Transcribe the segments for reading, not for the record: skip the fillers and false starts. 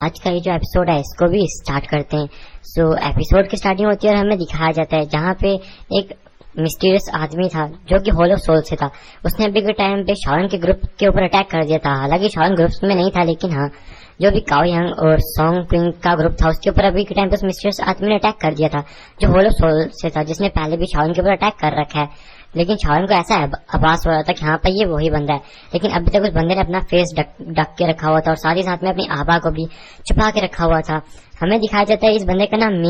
आज का ये जो एपिसोड है इसको भी स्टार्ट करते हैं। एपिसोड की स्टार्टिंग होती है और हमें दिखाया जाता है जहाँ पे एक मिस्टीरियस आदमी था जो कि होलो सोल से था। उसने अभी के टाइम पे शावन के ग्रुप के ऊपर अटैक कर दिया था। हालांकि शावन ग्रुप में नहीं था, लेकिन हाँ, जो भी काओ यांग और सॉन्ग क्विंग का ग्रुप था उसके ऊपर अभी के टाइम पे उस मिस्टीरियस आदमी ने अटैक कर दिया था जो होलो सोल से था, जिसने पहले भी शावन के ऊपर अटैक कर रखा है। लेकिन शावन को ऐसा आभास हो रहा था कि हाँ भाई ये वही बंदा है, लेकिन अभी तक उस बंदे ने अपना फेस ढक के रखा हुआ था और साथ ही साथ में अपनी आभा को भी छुपा के रखा हुआ था। हमें दिखाया जाता है इस बंदे का नाम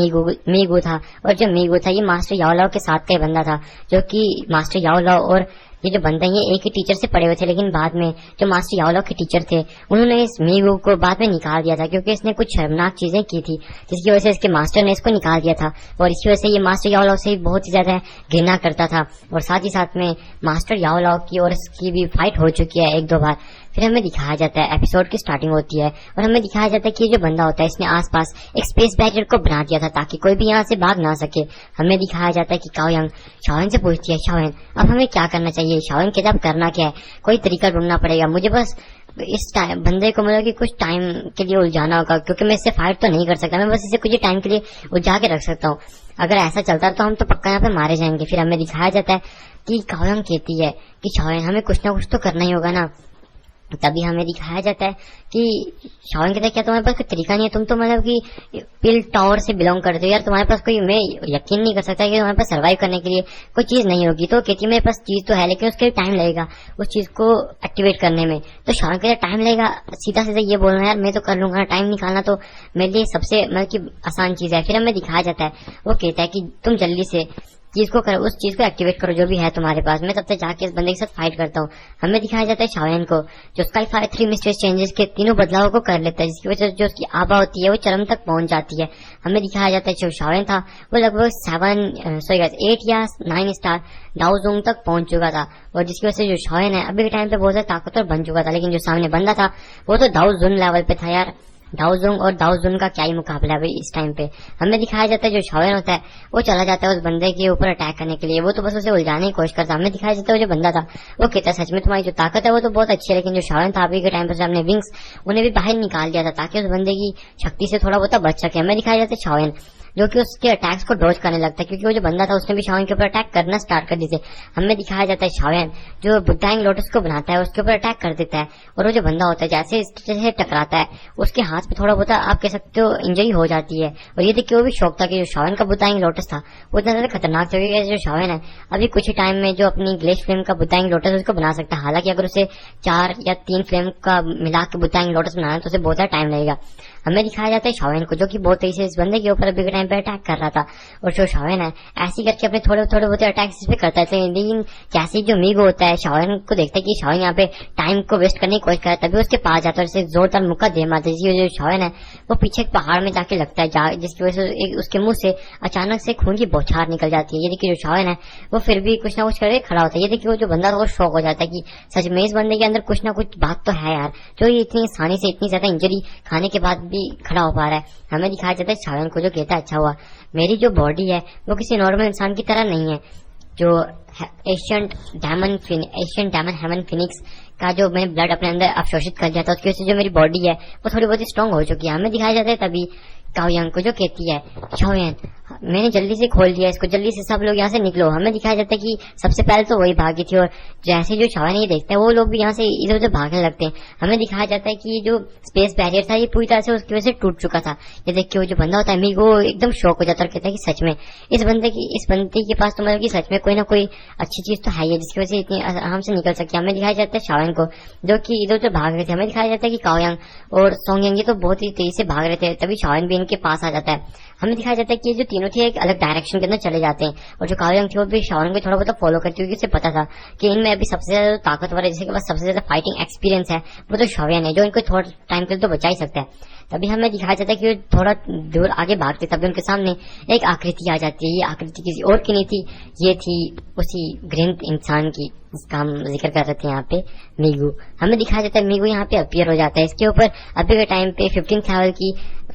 मीगू था, और जो मीगू था ये मास्टर याओलाओ के साथ का ही बंदा था, जो कि मास्टर याओलाओ और ये जो बंदे ये एक ही टीचर से पढ़े हुए थे। लेकिन बाद में जो मास्टर याओलाओ के टीचर थे उन्होंने इस मीगू को बाद में निकाल दिया था, क्योंकि इसने कुछ शर्मनाक चीजें की थी जिसकी वजह से इसके मास्टर ने इसको निकाल दिया था। और इसकी वजह से ये मास्टर याओलाओ से बहुत ही ज्यादा घृणा करता था। और साथ ही साथ में मास्टर याओलाओ की और इसकी भी फाइट हो चुकी है एक दो बार। फिर हमें दिखाया जाता है, एपिसोड की स्टार्टिंग होती है और हमें दिखाया जाता है कि ये जो बंदा होता है इसने आसपास एक स्पेस बैरियर को बना दिया था ताकि कोई भी यहाँ से भाग ना सके। हमें दिखाया जाता है कि काओ यांग शावन से पूछती है, शावन अब हमें क्या करना चाहिए? शावन कहता अब करना क्या है, कोई तरीका ढूंढना पड़ेगा, मुझे बस इस टाइम बंदे को मतलब कि कुछ टाइम के लिए उलझाना होगा, क्योंकि मैं इससे फाइट तो नहीं कर सकता, मैं बस इसे कुछ टाइम के लिए उलझा के रख सकता हूँ। अगर ऐसा चलता तो हम तो पक्का यहाँ पे मारे जाएंगे। फिर हमें दिखाया जाता है कि काओ यांग कहती है कि शावन हमें कुछ ना कुछ तो करना ही होगा ना। तभी हमें दिखाया जाता है कि शावन कहता है क्या तुम्हारे पास कोई तरीका नहीं है? तुम तो मतलब कि पिल टावर से बिलोंग करते हो यार, तुम्हारे पास कोई, मैं यकीन नहीं कर सकता कि तुम्हारे पास सर्वाइव करने के लिए कोई चीज नहीं होगी। तो कहती है मेरे पास चीज तो है, लेकिन उसके लिए टाइम लगेगा उस चीज को एक्टिवेट करने में। तो शावन कहता है टाइम लगेगा? सीधा सीधा ये बोलना यार मैं तो कर लूंगा, टाइम निकालना तो मेरे लिए सबसे मतलब की आसान चीज है। फिर हमें दिखाया जाता है, वो कहता है कि तुम जल्दी से चीज को करो, उस चीज को एक्टिवेट करो जो भी है तुम्हारे पास, मैं तब तक जाके इस बंदे के साथ फाइट करता हूँ। हमें दिखाया जाता है शावन को जो स्काई फायर 3 मिस्टेरियस चेंजेस के तीनों बदलावों को कर लेता है, जिसकी वजह से जो उसकी आभा होती है वो चरम तक पहुंच जाती है। हमें दिखाया जाता है जो शावन था वो लगभग 8 या 9 स्टार डाउजोंग तक पहुंच चुका था, और जिसकी वजह से जो शावन है अभी के टाइम पे बहुत ज्यादा ताकतवर बन चुका था। लेकिन जो सामने बंदा था वो तो दाउजुन लेवल पे था यार। दाउजोंग और दाउजुन का क्या ही मुकाबला है भाई इस टाइम पे। हमें दिखाया जाता है जो शावन होता है वो चला जाता है उस बंदे के ऊपर अटैक करने के लिए, वो तो बस उसे उलझाने की कोशिश करता है। हमें दिखाया जाता है जो बंदा था वो कहता है सच में तुम्हारी जो ताकत है वो तो बहुत अच्छी है, लेकिन जो शावन था अभी के टाइम पर अपने विंग्स उन्हें भी बाहर निकाल दिया था ताकि उस बंदे की शक्ति से थोड़ा बहुत बच सके। हमें दिखाया जाता है शावन जो कि उसके अटैक्स को डॉज करने लगता है, क्योंकि वो जो बंदा था उसने भी शावन के ऊपर अटैक करना स्टार्ट कर दिए थे। हमें दिखाया जाता है शावन जो बुद्धाइंग लोटस को बनाता है उसके ऊपर अटैक कर देता है, और वो जो बंदा होता है जैसे इससे टकराता है उसके हाथ पे थोड़ा बहुत आप कह सकते हो इंजरी हो जाती है। और ये देखिए वो भी शौक था कि जो शावन का बुद्धाइंग लोटस था वो इतना ज्यादा खतरनाक था, क्योंकि जो शावन है अभी कुछ ही टाइम में जो अपनी ग्लेश फ्लेम का बुद्धाइंग लोटस उसको बना सकता है। हालांकि अगर उसे 4 या 3 फ्लेम का मिला के बुद्धाइंग लोटस बनाना है तो उसे बहुत ज्यादा टाइम लगेगा। हमें दिखाया जाता है शावन को जो कि बहुत तेजी से इस बंदे के ऊपर अभी के टाइम पे अटैक कर रहा था, और जो शावन है ऐसे करके अपने थोड़े थोड़े बहुत अटैक्स इस पे करता है। लेकिन जैसे जो मीगो होता है शावन को देखता है कि शावन यहाँ पे टाइम को वेस्ट करने की कोशिश करता है, तभी उसके पास जाता है और उसे जोरदार मुक्का दे मारता है। जिसकी वजह से शावन है वो पीछे एक पहाड़ में जाके लगता है, जिसकी वजह से उसके मुंह से अचानक से खून की बौछार निकल जाती है। ये देखिए जो शावन है वो फिर भी कुछ ना कुछ करके खड़ा होता है। ये देखिए वो जो बंदा था वो शौक हो जाता है कि सच में इस बंदे के अंदर कुछ ना कुछ बात तो है यार, जो ये इतनी आसानी से इतनी ज्यादा इंजरी खाने के बाद भी खड़ा हो पा रहा है। हमें दिखाया जाता है शावन को जो कहता है अच्छा हुआ मेरी जो बॉडी है वो किसी नॉर्मल इंसान की तरह नहीं है। जो एशियंट डायमंड हेमन फिनिक्स का जो मैंने ब्लड अपने अंदर अवशोषित कर दिया था उसकी वजह से जो मेरी बॉडी है वो थोड़ी बहुत स्ट्रांग हो चुकी है। हमें दिखाया जाता है तभी काओ यांग को जो कहती है शावन मैंने जल्दी से खोल दिया इसको, जल्दी से सब लोग यहाँ से निकलो। हमें दिखाया जाता है कि सबसे पहले तो वही भागी थी, और जैसे जो शावन ये देखते हैं वो लोग भी यहाँ से इधर उधर भागने लगते हैं। हमें दिखाया जाता है कि ये जो स्पेस बैरियर था ये पूरी तरह से उसकी वजह से टूट चुका था। ये देख के वो जो बंदा होता है मीगो एकदम शॉक हो जाता है और कहता है कि सच में इस बंदे के पास तो मतलब कि सच में कोई ना कोई अच्छी चीज तो है ही है जिसकी वजह से इतनी आराम से निकल सकती है। हमें दिखाया जाता है शावन को जो कि इधर उधर भाग रहे थे। हमें दिखाया जाता है कि काओ यांग और सॉन्ग यांग ये तो बहुत ही तेजी से भाग रहे थे, तभी शावन भी इनके पास आ जाता है। हमें दिखाया जाता है कि ये जो तीनों थे एक अलग डायरेक्शन के अंदर चले जाते हैं, और जो काओ यांग थी वो भी शावन को थोड़ा बहुत फॉलो करती है, क्योंकि उसे पता था कि इनमें अभी सबसे ज्यादा ताकतवर है जिसके पास सबसे ज्यादा फाइटिंग एक्सपीरियंस है वो तो शावन है, जो इनको थोड़ा टाइम के लिए तो बचा ही सकता है। तभी हमें दिखाया जाता है कि थोड़ा दूर आगे भागते तभी उनके सामने एक आकृति आ जाती है। ये आकृति किसी और की नहीं थी, ये थी उसी ग्रीन इंसान की जिसका हम जिक्र कर रहे थे यहाँ पे, मीगू। हमें दिखाया जाता है मीगू यहाँ पे अपीयर हो जाता है। इसके ऊपर अभी के टाइम पे 15th लेवल की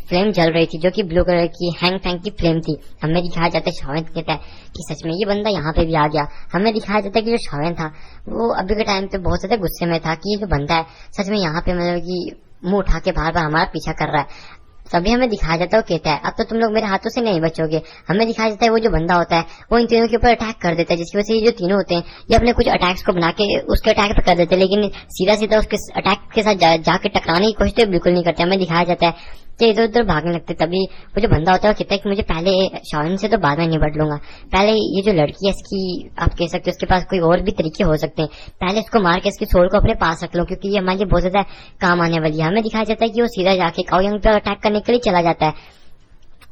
फ्लेम जल रही थी जो कि ब्लू कलर की हैंग फैंग की फ्लेम थी। हमें दिखाया जाता है शावन कहता है कि सच में ये बंदा यहाँ पे भी आ गया। हमें दिखाया जाता है कि जो शावन था वो अभी के टाइम पे बहुत ज्यादा गुस्से में था कि ये जो बंदा है सच में यहाँ पे मतलब कि मुंह उठा के बार बार हमारा पीछा कर रहा है। तभी हमें दिखाया जाता है, वो कहता है अब तो तुम लोग मेरे हाथों से नहीं बचोगे। हमें दिखाया जाता है वो जो बंदा होता है वो इन तीनों के ऊपर अटैक कर देता है, जिसकी वजह से ये जो तीनों होते हैं ये अपने कुछ अटैक्स को बना के उसके अटैक पे कर देते हैं, लेकिन सीधा सीधा उसके अटैक के साथ जाके टकराने की कोशिश तो बिल्कुल नहीं करते। हमें दिखाया जाता है कि इधर उधर भागने लगते। तभी वो जो बंदा होता है वो कहता है कि मुझे पहले शाओन से तो बाद में निपट लूंगा, पहले ये जो लड़की है इसकी आप कह सकते हो उसके पास कोई और भी तरीके हो सकते हैं, पहले इसको मार के इसकी सोल को अपने पास रख लो क्योंकि ये हमारे लिए बहुत ज्यादा काम आने वाली है। हमें दिखाया जाता है कि वो सीधा जाके काओ यंग पे अटैक करने के लिए चला जाता है,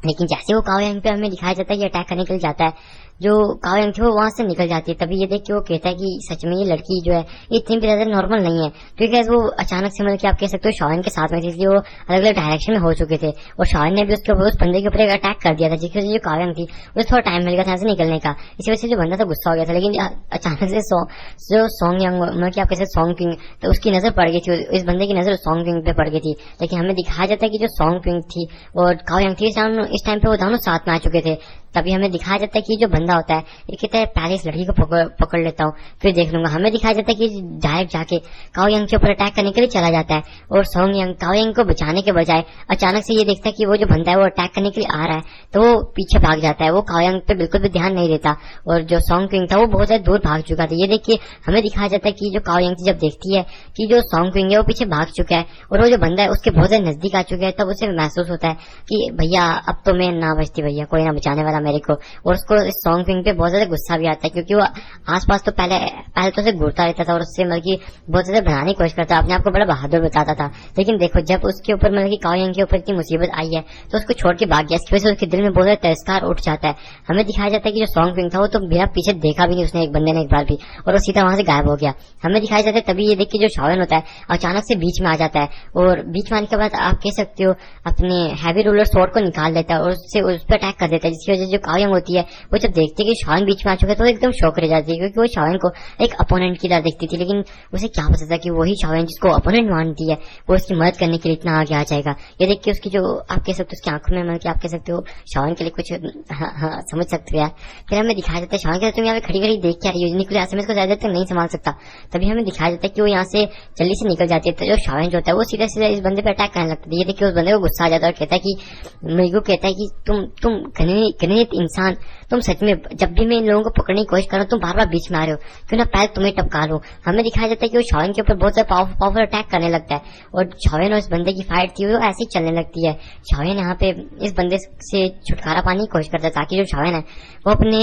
लेकिन जैसे वो काओ यंग पे हमें दिखाया जाता है कि अटैक करने के लिए जाता है, जो काओ यंग थी वो वहां से निकल जाती है। तभी ये देख के वो कहता है कि सच में ये लड़की जो है ये इतनी भी ज्यादा नॉर्मल नहीं है, क्योंकि वो अचानक से मतलब कि आप कह सकते हो शाओन के साथ में थी, इसलिए वो अलग अलग डायरेक्शन में हो चुके थे और शाओन ने भी उसके ऊपर उस बंदे के ऊपर एक अटैक कर दिया था, जिसकी वजह से जो काओ यंग थी उसे थोड़ा टाइम मिल गया था निकलने का। इसी वजह से जो बंदा था गुस्सा हो गया था, लेकिन अचानक से जो सॉन्ग यंग मतलब कि आप कैसे सॉन्ग किंग, तो उसकी नजर पड़ गई थी, इस बंदे की नजर सॉन्ग किंग पे पड़ गई थी। लेकिन हमें दिखाया जाता है कि जो सॉन्ग किंग थी और काओ यंग थी इस टाइम पे वो दोनों साथ में आ चुके थे। तभी हमें दिखाया जाता है कि जो बंदा होता है ये कहता है पहले इस लड़की को पकड़ लेता हूँ फिर देख लूंगा। हमें दिखाया जाता है कि डायरेक्ट जाके काओ यंग के ऊपर अटैक करने के लिए चला जाता है और सॉन्ग यंग काओ यंग को बचाने के बजाय अचानक से ये देखता है कि वो जो बंदा है वो अटैक करने के लिए आ रहा है, तो वो पीछे भाग जाता है। वो काओ यंग पे बिल्कुल भी ध्यान नहीं देता और जो सॉन्ग किंग था वो बहुत ज्यादा दूर भाग चुका था। ये देखिए हमें दिखाया जाता है कि जो काओ यंग जब देखती है कि जो सॉन्ग किंग है वो पीछे भाग चुका है और वो जो बंदा है उसके बहुत ज्यादा नजदीक आ चुका है, तब उसे महसूस होता है कि भैया अब तो मैं ना बचती, भैया कोई ना बचाने वाला मेरे को। और उसको इस सॉन्ग किंग पे बहुत ज्यादा गुस्सा भी आता है क्योंकि वो आसपास तो पहले तो उसे घूरता रहता था और उससे मतलब कि बहुत ज्यादा बनाने की कोशिश करता, अपने आप को बड़ा बहादुर बताता था। लेकिन देखो जब उसके ऊपर मतलब कि काओ यंग के ऊपर इतनी मुसीबत आई है तो उसको छोड़ के भाग गया, इसकी वजह से उसके दिल में बहुत ज्यादा तिरस्कार उठ जाता है। हमें दिखाया जाता है कि जो सॉन्ग किंग था वो तो बिना पीछे देखा भी नहीं उसने एक बंदे ने एक बार भी, और वो सीधा वहां से गायब हो गया। हमें दिखाया जाता है तभी ये देख के जो शाओन होता है अचानक से बीच में आ जाता है और बीच में आने के बाद आप कह सकते हो अपने हैवी रूलर स्वॉर्ड को निकाल देता है और उससे उस पर अटैक कर देता है, जिसकी वजह से जो काओ यंग होती है वो जब देखती है कि शाओन बीच में आ चुका है तो एकदम शौक रह जाती है क्योंकि वो शाओन को एक अपोनेंट की तरह दिखती थी, लेकिन उसे क्या पता था कि वही शाओन जिसको अपोनेंट मानती है वो उसकी मदद करने के लिए इतना आगे आ जाएगा। ये देख के उसकी जो आप कह सकते हो उसकी आंखों में मतलब कि आप कह सकते हो शाओन के लिए कुछ समझ सकते हो यार। फिर हमें दिखाया जाता है शाओन के तुम यहाँ पे खड़ी खड़ी देख के आ रही हो, निकल ऐसे में इसको ज्यादा तक नहीं संभाल सकता। तभी हमें दिखाया जाता है कि वो यहाँ से जल्दी से निकल जाती है, तो जो शाओन जो होता है वो सीधे सीधे इस बंदे पे अटैक करने लगता है। ये देखिए उस बंदे को गुस्सा आ जाता है और कहता है कि मेरे को कहता है कि तुम घृणित इंसान, तुम सच में जब भी मैं इन लोगों को पकड़ने की कोशिश कर रहा हूँ तुम बार बार बीच में आ रहे हो, क्यों ना पहले तुम्हें टपका लो। हमें दिखाया जाता है कि वो शाओन के ऊपर बहुत ज्यादा पावरफुल अटैक करने लगता है और शाओन और इस बंदे की फाइट थी वो ऐसे ही चलने लगती है। शाओन यहाँ पे इस बंदे से छुटकारा पाने की कोशिश करता है ताकि जो शाओन है वो अपने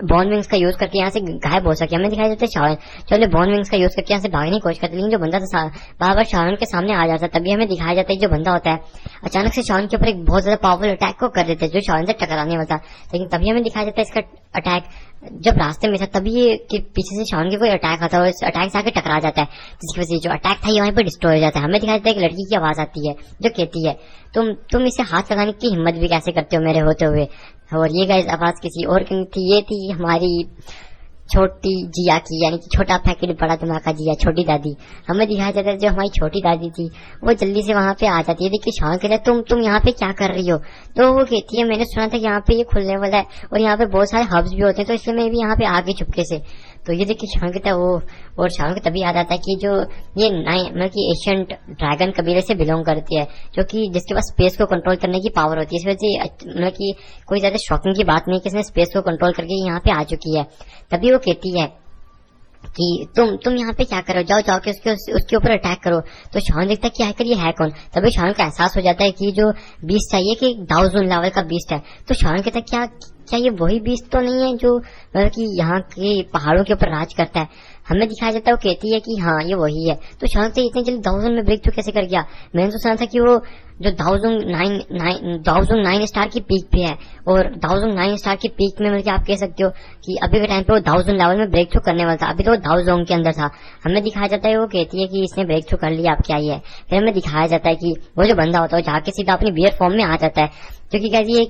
बॉर्न विंग्स का यूज करके यहाँ से गायब हो सके। हमें दिखाई देता है शाओन चलो बॉर्न विंग्स का यूज करके यहाँ से भागने की कोशिश करते, लेकिन जो बंदा था बार बार शाओन के सामने आ जाता है। तभी हमें दिखाया जाता है जो बंदा होता है अचानक से शाओन के ऊपर एक बहुत ज्यादा पावरफुल अटैक को कर देते हैं जो शाओन से टकराने वाला था, लेकिन तभी हमें दिखाया जाता है इसका अटैक जब रास्ते में था तभी ये कि पीछे से शाओन के कोई अटैक आता है और इस अटैक से आके टकरा जाता है, जिसकी वजह से जो अटैक था ये वहीं पर डिस्ट्रॉय हो जाता है। हमें दिखाया जाता है कि लड़की की आवाज आती है जो कहती है तुम इसे हाथ लगाने की हिम्मत भी कैसे करते हो मेरे होते हुए। और ये गाइस आवाज किसी और की थी, ये थी हमारी छोटी जिया की, यानी कि छोटा पैकेट बड़ा दिमाग का जिया, छोटी दादी। हमें दिखाया जाता है जो हमारी छोटी दादी थी वो जल्दी से वहां पे आ जाती है। देखिए शाओन कहता है तुम यहाँ पे क्या कर रही हो, तो वो कहती है मैंने सुना था यहाँ पे ये खुलने वाला है और यहाँ पे बहुत सारे हब्स भी होते हैं तो इसलिए मैं भी यहाँ पे आ गई चुपके से। तो ये देखिए शाओन कहता है वो, और शाओन को तभी याद आता है कि जो ये मतलब कि एशियंट ड्रैगन कबीले से बिलोंग करती है जो कि जिसके पास स्पेस को कंट्रोल करने की पावर होती है। इस वजह से मतलब कि कोई ज्यादा शॉकिंग की बात नहीं कि इसने स्पेस को कंट्रोल करके यहाँ पे आ चुकी है। तभी वो कहती है कि तुम यहाँ पे क्या करो, जाओ के उसके ऊपर अटैक करो। तो शाओन देखता है कि आखिर ये है कौन। तभी शाओन को एहसास हो जाता है कि जो बीस्ट चाहिए कि दाउजून लेवल का बीस्ट है। तो शाओन कहता है क्या ये वही बीस्ट तो नहीं है जो मतलब कि यहाँ के पहाड़ों के ऊपर राज करता है। हमें दिखाया जाता है वो कहती है कि हाँ ये वही है। तो शाओन से इतनी जल्दी दाउजून में ब्रेक थ्रू कैसे कर गया। मैंने तो सुना था कि वो जो दाउजून 9 स्टार की पीक पे है और दाउजून 9 स्टार की पीक में मतलब आप कह सकते हो कि अभी के टाइम पे वो दाउजून लेवल में ब्रेक थ्रू करने वाला था, अभी तो वो दाउजोंग के अंदर था। हमें दिखाया जाता है वो कहती है कि इसने ब्रेक थ्रू कर लिया, अब क्या ही है। फिर हमें दिखाया जाता है कि वो जो बंदा होता है जाके सीधा अपनी बियर फॉर्म में आ जाता है, क्योंकि कैसे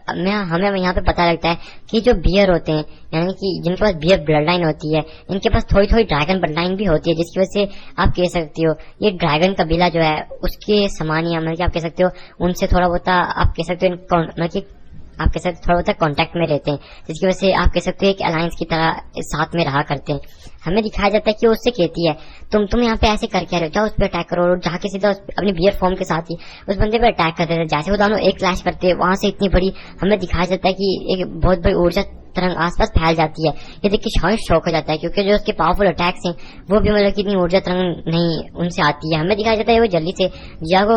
हमें यहाँ पे पता लगता है कि जो बियर होते हैं यानी कि जिनके पास बियर ब्लड लाइन होती है इनके पास थोड़ी थोड़ी ड्रैगन ब्लड लाइन भी होती है, जिसकी वजह से आप कह सकते हो ये ड्रैगन कबीला जो है उसके समान ही मतलब आप कह सकते हो उनसे थोड़ा बहुत आप कह सकते हो मतलब आपके साथ थोड़ा बहुत कांटेक्ट में रहते हैं, जिसकी वजह से आप कह सकते हो एक अलायंस की तरह साथ में रहा करते हैं। हमें दिखाया जाता है कि वो उससे कहती है तुम यहाँ पे ऐसे कर क्या रहे हो, जाओ उस पर अटैक करो, और जाके सीधा अपनी बियर फॉर्म के साथ ही उस बंदे पे अटैक करते थे। जैसे वो दोनों एक क्लैश करते हैं, वहां से इतनी बड़ी हमें दिखाया जाता है कि एक बहुत बड़ी ऊर्जा तरंग आसपास फैल जाती है। ये देख के शायद शौक हो जाता है, क्योंकि जो उसके पावरफुल अटैक्स हैं वो भी मतलब कि इतनी ऊर्जा तरंग नहीं उनसे आती है। हमें दिखाया जाता है वो जल्दी से जिया को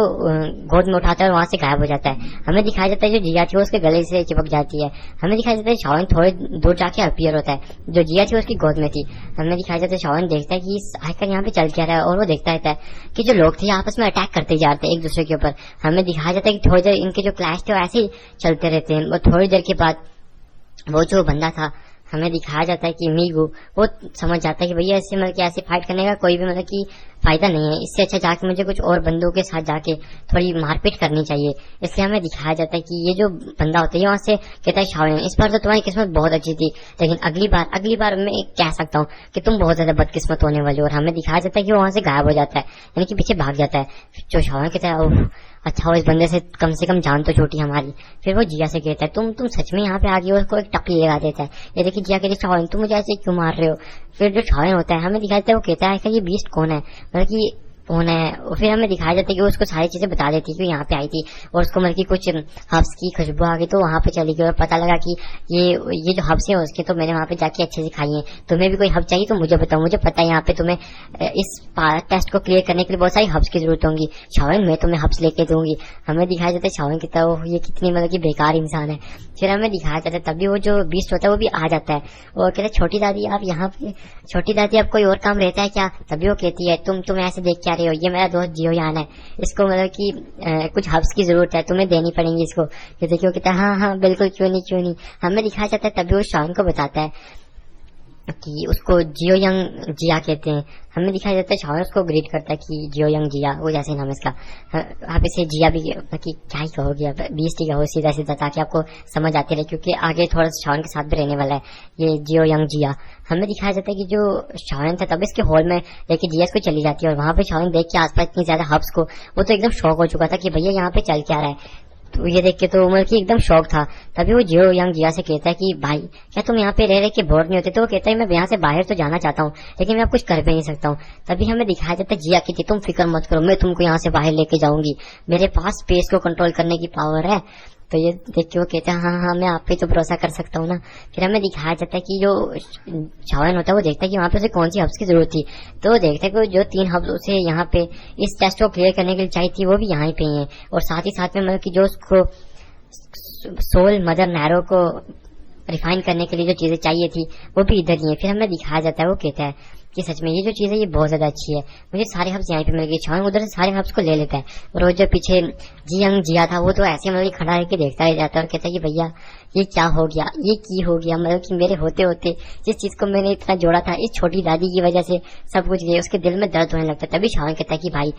गोद में उठाता है और वहां से गायब हो जाता है। हमें दिखाया जाता है जो जिया थी वो उसके गले से चिपक जाती है। हमें दिखाया जाता है शावन थोड़े दूर जाके अपीयर होता है, जो जिया थी उसकी गोद में थी। हमें दिखाया जाता है शावन देखता है कि आखिर यहाँ पे चल क्या रहा है, और वो देखता रहता है कि जो लोग थे आपस में अटैक करते जा रहे थे एक दूसरे के ऊपर। हमें दिखाया जाता है कि थोड़ी देर इनके जो क्लैश थे वो ऐसे ही चलते रहते हैं, और थोड़ी देर के बाद वो जो बंदा था हमें दिखाया जाता है कि मीगू वो समझ जाता है कि भैया ऐसे मतलब कि ऐसे फाइट करने का कोई भी मतलब कि फायदा नहीं है, इससे अच्छा जाके मुझे कुछ और बंदों के साथ जाके थोड़ी मारपीट करनी चाहिए। इसलिए हमें दिखाया जाता है कि ये जो बंदा होता है वहां से कहता है शाओलिन इस बार तो तुम्हारी किस्मत बहुत अच्छी थी, लेकिन अगली बार मैं कह सकता हूँ कि तुम बहुत ज्यादा बदकिस्मत होने वाले हो। और हमें दिखाया जाता है कि वो वहां से गायब हो जाता है, यानी कि पीछे भाग जाता है। जो शाओलिन कहता है अच्छा हो इस बंदे से कम जान तो छूटी हमारी। फिर वो जिया से कहता है तुम सच में यहाँ पे आ गई हो, उसको एक टकली लगा देता है। ये देखिए जिया कहती है शाओलिन तुम मुझे ऐसे क्यों मार रहे हो। फिर जो शाओलिन होता है हमें दिखाया जाता है वो कहता है कि ये बीस्ट कौन है, मतलब कि कौन है। फिर हमें दिखाया जाता है कि वो उसको सारी चीजें बता देती है कि यहाँ पे आई थी, और उसको मतलब कि कुछ हब्स की खुशबू आ गई तो वहां पे चली गई, और पता लगा कि ये जो हब्स है उसके तो मैंने वहां पे जाके अच्छे से खाई है। तुम्हें भी कोई हब चाहिए तो मुझे बताओ, मुझे पता है यहाँ पे तुम्हें इस टेस्ट को क्लियर करने के लिए बहुत सारी हब्स की जरूरत होगी, शाओलिन मैं तुम्हें हब्स लेके दूंगी। हमें दिखाया जाता है शाओलिन की तरह ये कितनी मतलब की बेकार इंसान है। फिर हमें दिखाया जाता है तभी वो जो बीस्ट होता है वो भी आ जाता है और कहता है छोटी दादी आप यहाँ पे, छोटी दादी आप कोई और काम रहता है क्या। तभी वो कहती है तुम ऐसे देख क्या रहे हो, ये मेरा दोस्त जियोयान है, इसको मतलब कि कुछ हब्स की जरूरत है, तुम्हें देनी पड़ेंगी इसको। ये देखिए वो कहता है हाँ बिल्कुल क्यों नहीं। हमें दिखाया जाता है तभी वो शाओलिन को बताता है कि उसको जियोयांग जिया कहते हैं। हमें दिखाया जाता है शाओलिन उसको ग्रीट करता है कि जियोयांग जिया, वो जैसे नाम है इसका। आप इसे जिया भी कि क्या ही कहोगे, अब बीस्ट ही कहो सीधा ताकि आपको समझ आती रहे, क्योंकि आगे थोड़ा सा शाओलिन के साथ भी रहने वाला है ये जियोयांग जिया। हमें दिखाया जाता है कि जो शाओलिन था तब इसके हॉल में लेके जिया को चली जाती है, और वहां पे शाओलिन देख के आसपास इतनी ज्यादा हब्स को वो तो एकदम शौक हो चुका था कि भैया यहाँ पे चल क्या रहा है। तो ये देख के तो उमर की एकदम शौक था। तभी वो जियोयांग जिया से कहता है कि भाई क्या तुम यहाँ पे रह के बोर नहीं होते। तो वो कहता है मैं यहाँ से बाहर तो जाना चाहता हूँ, लेकिन मैं अब कुछ कर भी नहीं सकता हूँ। तभी हमें दिखाया जाता है जिया की तुम फिक्र मत करो, मैं तुमको यहाँ से बाहर लेके जाऊंगी, मेरे पास स्पेस को कंट्रोल करने की पावर है। तो ये देख के वो कहते हैं हाँ मैं आप पे तो भरोसा कर सकता हूँ ना। फिर हमें दिखाया जाता है कि जो शाओलिन होता है वो देखता है कि वहाँ पे उसे कौन सी हब्स की जरूरत थी। तो वो देखता है कि जो 3 हब्स उसे यहाँ पे इस टेस्ट को क्लियर करने के लिए चाहिए थी वो भी यहाँ पे ही है, और साथ ही साथ में मतलब कि जो उसको सोल मदर नैरो को रिफाइन करने के लिए जो चीजें चाहिए थी वो भी इधर ही है। फिर हमें दिखाया जाता है वो कहता है कि सच में ये जो चीज है ये बहुत ज्यादा अच्छी है, मुझे सारे हब्स यहाँ पे मिल गए। शाओलिन उधर से सारे हब्स को ले लेता है, और वो जो पीछे जियांग जिया था वो तो ऐसे मतलब खड़ा रह के देखता ही जाता है और कहता है कि भैया ये क्या हो गया, ये की हो गया, मतलब कि मेरे होते होते जिस चीज को मैंने इतना जोड़ा था इस छोटी दादी की वजह से सब कुछ गया। उसके दिल में दर्द होने लगता है। तभी शाओलिन कहता है कि भाई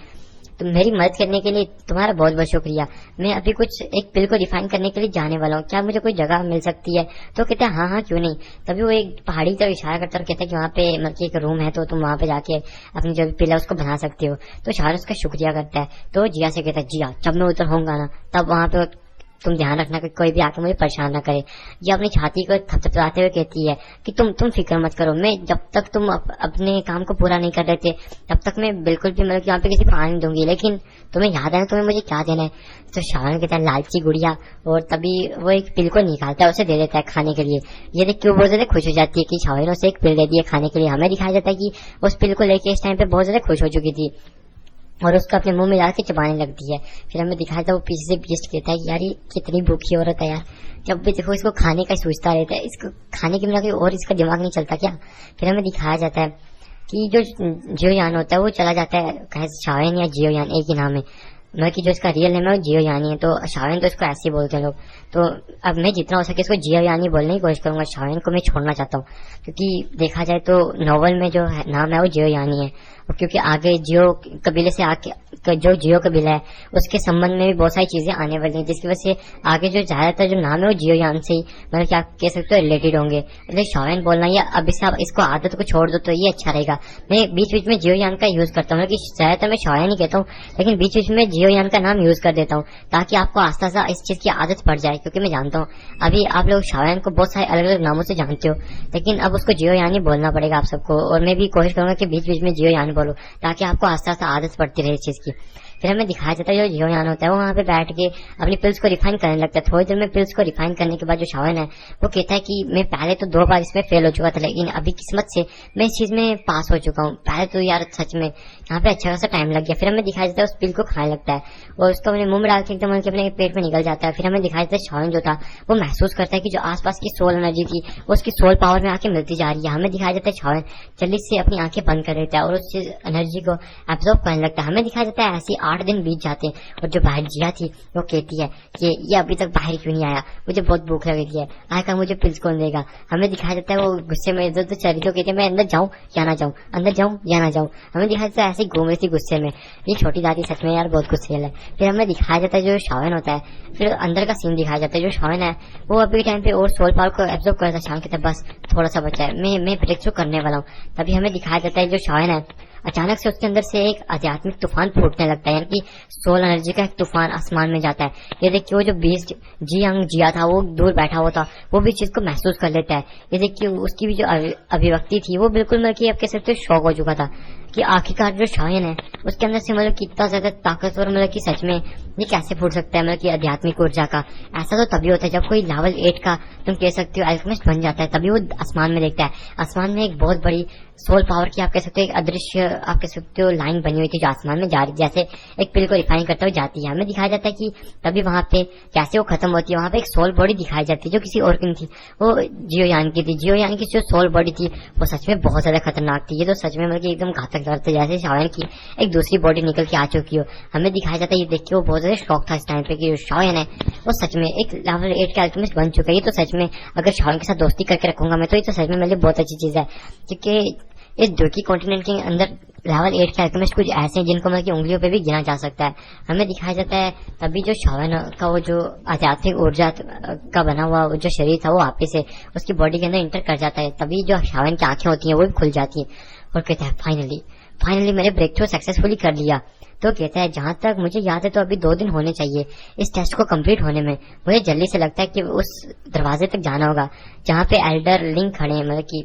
तो मेरी मदद करने के लिए तुम्हारा बहुत बहुत शुक्रिया, मैं अभी कुछ एक पिल को रिफाइन करने के लिए जाने वाला हूँ, क्या मुझे कोई जगह मिल सकती है। तो कहते हैं हाँ क्यों नहीं। तभी वो एक पहाड़ी तरफ इशारा करता है और कहता है कि वहाँ पे मतलब एक रूम है तो तुम वहाँ पे जाके अपनी जो भी पिल है उसको बना सकते हो। तो शाहरुख उसका शुक्रिया करता है। तो जिया से कहता है जिया जब मैं उधर होऊंगा ना तब वहाँ पे तुम ध्यान रखना कि कोई भी आके मुझे परेशान ना करे। ये अपनी छाती को थपथपाते हुए कहती है कि तुम फिक्र मत करो, मैं जब तक तुम अपने काम को पूरा नहीं कर रहे थे तब तक मैं बिल्कुल भी मतलब यहाँ पे किसी को आने नहीं दूंगी, लेकिन तुम्हें याद है तुम्हें मुझे क्या देना है। तो शाओलिन कहता है लालची गुड़िया, और तभी वो एक पिल को निकालता है उसे दे देता है खाने के लिए। ये देख के वो बहुत ज्यादा खुश हो जाती है कि शाओलिन उसे एक पिल दे दी है खाने के लिए। हमें दिखाया जाता है कि उस पिल को लेके इस टाइम पे बहुत ज्यादा खुश हो चुकी थी और उसको अपने मुंह में डाल के चबाने लगती है। फिर हमें दिखाया था वो पीछे से बीस्ट कहता है कि यार ये कितनी भूखी औरत है यार, जब भी देखो इसको खाने का सोचता रहता है, इसको खाने के बिना कोई और इसका दिमाग नहीं चलता क्या। फिर हमें दिखाया जाता है कि जो जियोयान होता है वो चला जाता है, शाओलिन या जियोयान एक ही नाम है, मतलब कि जो इसका रियल नेम है वो जियोयानी है। तो शाओलिन तो इसको ऐसे ही बोलते हैं लोग। तो अब मैं जितना हो सके इसको जियोयानी बोलने की कोशिश करूंगा, शाओलिन को मैं छोड़ना चाहता हूँ, क्योंकि देखा जाए तो नॉवल में जो नाम है वो जियोयानी है और क्योंकि आगे जियो कबीले से आके जो जियो कबीला है उसके संबंध में भी बहुत सारी चीजें आने वाली हैं, जिसकी वजह से आगे जो ज्यादातर जो नाम है वो जियो यान से ही मतलब कि आप कह सकते हो रिलेटेड होंगे। इसलिए शॉयन बोलना या अभी से आप इसको आदत को छोड़ दो तो ये अच्छा रहेगा। मैं बीच बीच में जियो यान का यूज करता हूँ, कि ज्यादातर मैं शॉयन ही कहता हूँ, लेकिन बीच बीच में जियो यान का नाम यूज कर देता हूँ ताकि आपको आस्ता आस्ता इस चीज की आदत पड़ जाए। क्योंकि मैं जानता हूँ अभी आप लोग शॉयन को बहुत सारे अलग अलग नामों से जानते हो, लेकिन अब उसको जियो यान ही बोलना पड़ेगा आप सबको। और मैं भी कोशिश करूंगा कि बीच बीच में जियो यान बोलूं ताकि आपको आस्ता आस्ता आदत पड़ती रहे इस चीज की। फिर हमें दिखाया जाता है जो जियो यान होता है वो वहाँ पे बैठ के अपनी पिल्स को रिफाइन करने लगता है। थोड़ी देर में पिल्स को रिफाइन करने के बाद जो शॉयन है वो कहता है कि मैं पहले तो 2 बार इसमें फेल हो चुका था, लेकिन अभी किस्मत से मैं इस चीज में पास हो चुका हूँ। पहले तो यार सच में यहाँ पे अच्छा खासा टाइम लग गया। फिर हमें दिखाया जाता है उस पिल को खाने लगता है और उसको अपने मुंह में डाल के एकदम अपने पेट में निकल जाता है। फिर हमें दिखाया जाता है शॉयन जो था वो महसूस करता है कि जो आसपास की सोल एनर्जी थी वो उसकी सोल पावर में आके मिलती जा रही है। हमें दिखाया जाता है शॉयन जल्दी से अपनी आंखें बंद कर देता है और उस एनर्जी को एब्जॉर्ब करने लगता है। हमें दिखाया जाता है ऐसे 8 दिन बीत जाते हैं और जो बाहर जिया थी वो कहती है कि ये अभी तक बाहर क्यों नहीं आया, मुझे बहुत भूख लग रही है, आकर मुझे पिल्स कौन देगा। हमें दिखाया जाता है वो गुस्से में इधर उधर चली तो कहती है मैं अंदर जाऊं या ना जाऊं, अंदर जाऊं या ना जाऊं। हमें दिखाया जाता है ऐसे घूम रही थी गुस्से में। ये छोटी दादी सच में यार बहुत गुस्सेल है। फिर हमें दिखाया जाता है जो शॉयन होता है, फिर अंदर का सीन दिखाया जाता है। जो शॉयन है वो अभी टाइम पे और सोल पावर को एब्जॉर्ब करता है। शॉयन कहता है बस थोड़ा सा बचा है, मैं ब्रेक थ्रू करने वाला हूँ। तभी हमें दिखाया जाता है जो शॉयन है अचानक से उसके अंदर से एक आध्यात्मिक तूफान फूटने लगता है, यानी कि सोल एनर्जी का एक तूफान आसमान में जाता है। ये देखिए वो जो बीस्ट जिया था वो दूर बैठा हुआ था, वो भी चीज को महसूस कर लेता है। ये देखिए उसकी भी जो अभिव्यक्ति थी वो बिल्कुल मतलब कि आप कह सकते हो शॉक हो चुका था कि आखिरकार जो शॉयन है उसके अंदर से मतलब कितना ज्यादा ताकतवर मतलब कि सच में ये कैसे फूट सकता है मतलब कि आध्यात्मिक ऊर्जा का। ऐसा तो तभी होता है जब कोई लेवल 8 का तुम कह सकते हो अल्केमिस्ट बन जाता है, तभी वो आसमान में देखता है। आसमान में एक बहुत बड़ी सोल पावर की आप कह सकते हो एक अदृश्य आप कह सकते हो लाइन बनी हुई थी जो आसमान में जा रही जैसे एक पिल को रिफाइन करते हुए जाती है। हमें दिखाया जाता है कि तभी वहां पे जैसे वो खत्म होती है वहां पे एक सोल बॉडी दिखाई जाती है जो किसी और की नहीं थी, वो जियो यान की थी। जियो यान की जो सोल बॉडी थी वो सच में बहुत ज्यादा खतरनाक थी। ये तो सच में मतलब कि एकदम घातक दर्द था, जैसे शॉयन की एक दूसरी बॉडी निकल के आ चुकी हो। हमें दिखाया जाता है ये देख के वो बहुत ज्यादा शौक था इस टाइम पे कि शॉयन है वो सच में एक लेवल 8 का अल्केमिस्ट बन चुका है। ये तो सच में अगर शॉयन के साथ दोस्ती करके रखूंगा मैं तो ये तो सच में मेरे लिए बहुत अच्छी चीज है, क्योंकि इस ड्यूकी कॉन्टिनेंट के अंदर लेवल 8 के अल्केमिस्ट कुछ ऐसे हैं जिनको मतलब की उंगलियों पे भी गिना जा सकता है। हमें दिखाया जाता है तभी जो शॉयन का वो जो आध्यात्मिक ऊर्जा का बना हुआ जो शरीर था वो वापिस से उसकी बॉडी के अंदर इंटर कर जाता है। तभी जो शॉयन की आंखें होती हैं वो भी खुल जाती हैं और कहता है फाइनली मैंने ब्रेक थ्रू सक्सेसफुली कर लिया। तो कहता है जहां तक मुझे याद है तो अभी 2 दिन होने चाहिए इस टेस्ट को कंप्लीट होने में। मुझे जल्दी से लगता है कि उस दरवाजे तक जाना होगा जहाँ पे एल्डर लिंक खड़े हैं, मतलब की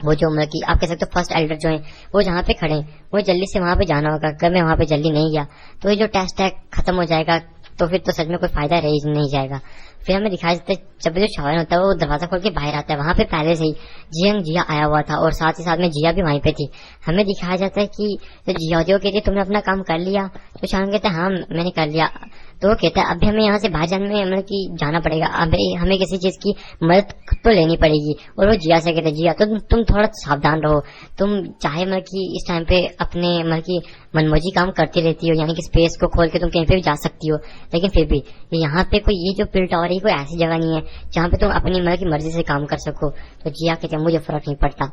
वो जो मतलब कि आप कह सकते हो फर्स्ट एल्डर जो है वो जहाँ पे खड़े हैं वो जल्दी से वहां पे जाना होगा। अगर मैं वहां पे जल्दी नहीं गया तो ये जो टेस्ट है खत्म हो जाएगा, तो फिर तो सच में कोई फायदा रह ही नहीं जाएगा। फिर हमें दिखाया जाता है जब जो शॉयन होता है वो दरवाजा खोल के बाहर आता है, वहां पे पहले से ही जिया आया हुआ था और साथ ही साथ में जिया भी वहीं पे थी। हमें दिखाया जाता है कि तो जिया कहती है तुमने अपना काम कर लिया, तो शॉयन कहता है हाँ मैंने कर लिया। तो वो कहता है अभी हमें यहाँ से बाहर जाने में मतलब कि जाना पड़ेगा, अभी हमें किसी चीज की मदद तो लेनी पड़ेगी। और वो जिया से कहते हैं जिया तो तुम थोड़ा सावधान रहो, तुम चाहे मतलब कि इस टाइम पे अपने मतलब कि मनमोजी काम करती रहती हो, यानी कि स्पेस को खोल के तुम कहीं पे भी जा सकती हो, लेकिन फिर भी यहाँ पे कोई ये जो पिल टावर है कोई ऐसी जगह नहीं है जहाँ पे तुम अपनी मतलब की मर्जी से काम कर सको। तो जिया कहते हैं मुझे फर्क नहीं पड़ता।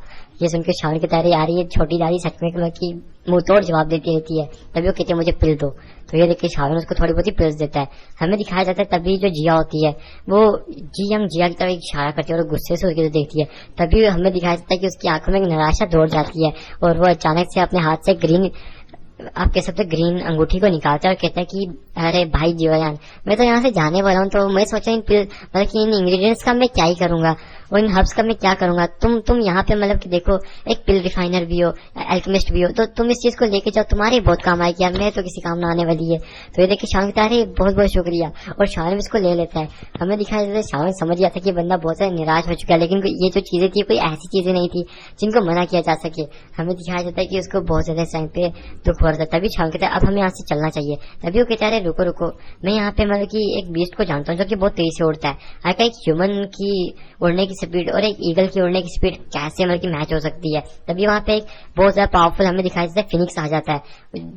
ये सुन के शॉयन की तैयारी आ रही है, छोटी दादी सच में मतलब की मुंह तोड़ जवाब देती रहती है। तभी वो कहती है मुझे पिल दो, तो ये देखिए शॉयन उसको थोड़ी बहुत ही पिल्स देता है। हमें दिखाया जाता है तभी जो जिया होती है वो जिया की तरफ इशारा करती है और गुस्से से उसकी देखती है। तभी हमें दिखाया जाता है कि उसकी आंखों में एक निराशा दौड़ जाती है और वो अचानक से अपने हाथ से ग्रीन आप कह सकते ग्रीन अंगूठी को निकालता है और कहता है कि अरे भाई जीवायान मैं तो यहाँ से जाने वाला हूँ, तो मैं सोचा मतलब कि इन इंग्रेडिएंट्स का मैं क्या ही करूंगा और इन हर्ब्स का मैं क्या करूंगा। तुम यहाँ पे मतलब कि देखो एक पिल रिफाइनर भी हो, एल्केमिस्ट भी हो, तो तुम इस चीज को लेके जाओ, तुम्हारे बहुत काम आएगी यार, मैं तो किसी काम ना आने वाली है। तो ये देखिए शॉयन कहता है बहुत बहुत शुक्रिया और शॉयन इसको ले लेता है। हमें दिखाया जाता है शॉयन समझ गया था कि बंदा बहुत ज्यादा निराश हो चुका है, लेकिन ये जो चीजें थी कोई ऐसी चीजें नहीं थी जिनको मना किया जा सके। हमें दिखाया जाता है कि उसको बहुत ज्यादा इस टाइम पे दुख हो रहा था। तभी शॉयन कहता है अब हमें यहाँ से चलना चाहिए। तभी वो कहता है रुको रुको, मैं यहाँ पे मतलब कि एक बीस्ट को जानता हूँ जो कि बहुत तेजी से उड़ता है। आगे एक ह्यूमन की उड़ने की स्पीड और एक ईगल की उड़ने की स्पीड कैसे मतलब कि मैच हो सकती है। तभी वहाँ पे एक बहुत ज्यादा पावरफुल हमें दिखाया जाता है फिनिक्स आ जाता है,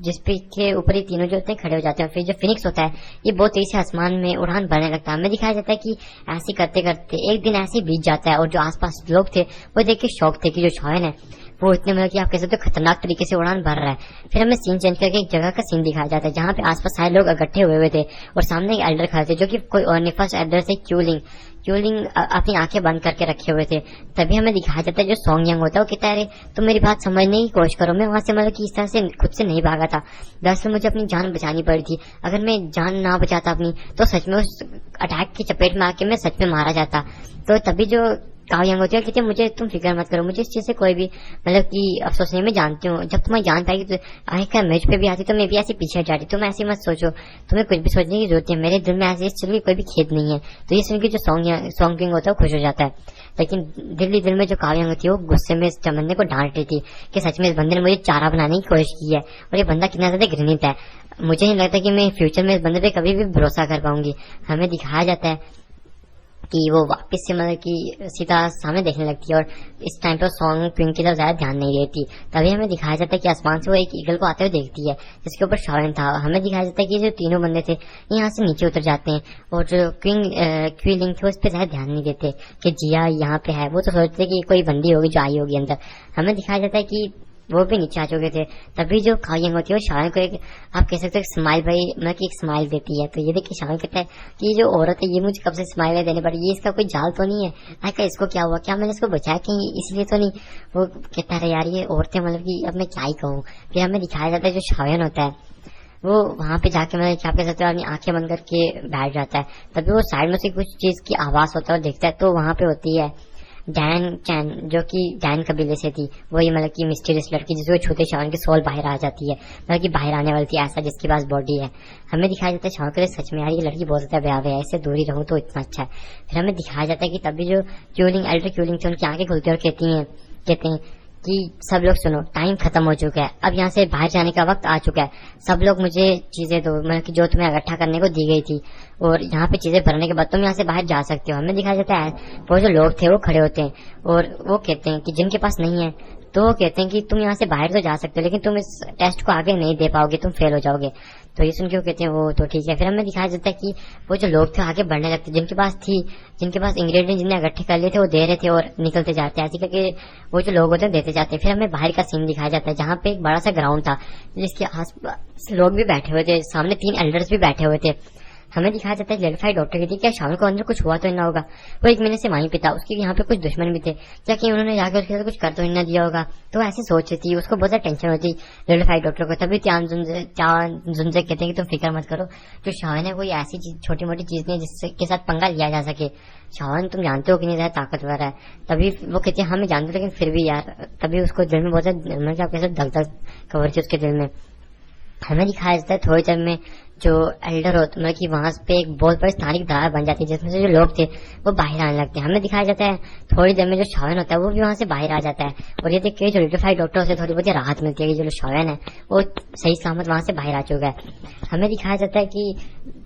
जिसपे के ऊपर ही तीनों जो होते हैं खड़े हो जाते हैं। फिर जो फिनिक्स होता है ये बहुत तेजी से आसमान में उड़ान भरने लगता है। हमें दिखाया जाता है कि ऐसे करते करते एक दिन ऐसे बीत जाता है और जो आसपास लोग थे वो देख के शौक थे कि जो शॉयन है वो इतने मतलब कि आप कह सकते हो खतरनाक तरीके से उड़ान भर रहा है। फिर हमें सीन चेंज करके एक जगह का सीन दिखाया जाता है जहाँ पे आसपास सारे लोग इकट्ठे हुए थे और सामने एक एल्डर खड़े थे जो कि कोई और नहीं, फर्स्ट एल्डर से क्यूलिंग अपनी आंखें बंद करके रखे हुए थे। तभी हमें दिखाया जाता है जो सॉन्ग यंग होता है वो कहता है, अरे तुम मेरी बात समझने की कोशिश करो, मैं वहां से मतलब कि इस तरह से खुद से नहीं भागा था, दरअसल मुझे अपनी जान बचानी पड़ी थी। अगर मैं जान ना बचाता अपनी तो सच में उस अटैक की चपेट में आके मैं सच में मारा जाता। तो तभी जो काव यंग होती है कहती है, मुझे तुम फिक्र मत करो, मुझे इस चीज से कोई भी मतलब कि अफसोस नहीं, मैं जानती हूँ जब तुम्हें जान पाएगी तो आगे का मेज पे भी आती तो मैं भी ऐसे पीछे हट जाती। तुम ऐसी मत सोचो, तुम्हें कुछ भी सोचने की जरूरत है, मेरे दिल में ऐसी इस चीज की कोई भी खेद नहीं है। तो ये सुन के जो सॉन्ग किंग होता है वो खुश हो जाता है। लेकिन दिल में जो काव यंग होती है वो गुस्से में इस चमन को डांट रही थी कि सच में इस बंदे ने मुझे चारा बनाने की कोशिश की है और ये बंदा कितना ज्यादा घृणित है। मुझे नहीं लगता कि मैं फ्यूचर में इस बंदे पे कभी भी भरोसा कर पाऊंगी। हमें दिखाया जाता है कि वो वापस से मतलब कि सीधा सामने देखने लगती है और इस टाइम पर सॉन्ग क्वीन की तरफ ज्यादा ध्यान नहीं देती। तभी हमें दिखाया जाता है कि आसमान से वो एक ईगल को आते हुए देखती है जिसके ऊपर शावन था। हमें दिखाया जाता है कि जो तीनों बंदे थे यहाँ से नीचे उतर जाते हैं और जो क्वीलिंग थे उस पर ज्यादा ध्यान नहीं देते कि जिया यहाँ पे है। वो तो सोचते कि कोई बंदी होगी जो आई होगी अंदर। हमें दिखाया जाता है कि वो भी नीचे आ चुके थे। तभी जो कायंग होती है वो शावन को एक आप कह सकते हो स्माइल भाई मतलब कि एक स्माइल देती है। तो ये देखिए शावन कहता है कि ये जो औरत है ये मुझे कब से स्माइल देने पड़ी, ये इसका कोई जाल तो नहीं है, आखिर इसको क्या हुआ, क्या मैंने इसको बचाया कहीं इसलिए तो नहीं। वो कहता है यार ये औरतें मतलब कि अब मैं क्या ही कहूँ। फिर हमें दिखाया जाता है जो शावन होता है वो वहां पे जाके मतलब क्या कह सकते हो अपनी आंखें बंद करके बैठ जाता है। तभी वो साइड में से कुछ चीज की आवाज होता है और देखता है तो वहां पे होती है डैन चैन जो कि डैन कबीले से थी। वही मतलब कि मिस्टीरियस लड़की जिसको छूते शावन की सोल बाहर आ जाती है, मतलब कि बाहर आने वाली थी ऐसा जिसके पास बॉडी है। हमें दिखाया जाता है शावन के सच में यार ये लड़की बहुत ज्यादा ब्याह है, इससे दूर ही रहूं तो इतना अच्छा है। फिर हमें दिखाया जाता है कि तभी जो एल्डर क्यूलिंग से उनकी आंखें खुलती है और कहते हैं कि सब लोग सुनो, टाइम खत्म हो चुका है, अब यहाँ से बाहर जाने का वक्त आ चुका है। सब लोग मुझे चीजें दो मतलब कि जो तुम्हें इकट्ठा करने को दी गई थी और यहाँ पे चीजें भरने के बाद तुम यहाँ से बाहर जा सकते हो। हमें दिखाया जाता है वो जो लोग थे वो खड़े होते हैं और वो कहते हैं कि जिनके पास नहीं है तो वो कहते हैं कि तुम यहाँ से बाहर तो जा सकते हो लेकिन तुम इस टेस्ट को आगे नहीं दे पाओगे, तुम फेल हो जाओगे। तो ये सुन के वो कहते हैं वो तो ठीक है। फिर हमें दिखाया जाता है कि वो जो लोग थे आगे बढ़ने लगते, जिनके पास इंग्रेडिएंट जिन्हें इकट्ठे कर लिए थे वो दे रहे थे और निकलते जाते हैं, ऐसे करके वो जो लोग होते हैं देते जाते हैं। फिर हमें बाहर का सीन दिखाया जाता है जहाँ पे एक बड़ा सा ग्राउंड था जिसके आसपास लोग भी बैठे हुए थे, सामने 3 एल्डर्स भी बैठे हुए थे। हमें दिखाया जाता है लेडीफाइड डॉक्टर की थी क्या शाम को अंदर कुछ हुआ तो ना होगा, वो 1 महीने से वहीं पे था, उसके यहाँ पे कुछ दुश्मन भी थे, क्या कि उन्होंने जाकर उसके साथ कुछ कर तो ना दिया होगा। तो ऐसे सोच रही थी, उसको बहुत ज्यादा टेंशन होती लेडीफाइड डॉक्टर को। तभी जुनजे कहते हैं कि तुम फिक्र मत करो, जो शावन है कोई ऐसी चीज छोटी मोटी चीज नहीं जिसके साथ पंगा लिया जा सके। शावन तुम जानते हो कि नहीं ज्यादा ताकतवर है। तभी वो कहते हैं हाँ मैं जानती हूँ लेकिन फिर भी यार, तभी उसको दिल में बहुत ज्यादा दग दग खबर थी उसके दिल में। हमें दिखाया जाता है थोड़ी देर में जो एल्डर होता मतलब कि वहां पे एक बहुत बड़ी स्थानिक धारा बन जाती है जिसमें से जो लोग थे वो बाहर आने लगते हैं। हमें दिखाया जाता है थोड़ी देर में जो शावन होता है वो भी वहां से बाहर आ जाता है और ये देख के जो लिटिफाइड डॉक्टर से थोड़ी बहुत राहत मिलती है कि जो शावन है वो सही सलामत वहां से बाहर आ चुका है। हमें दिखाया जाता है कि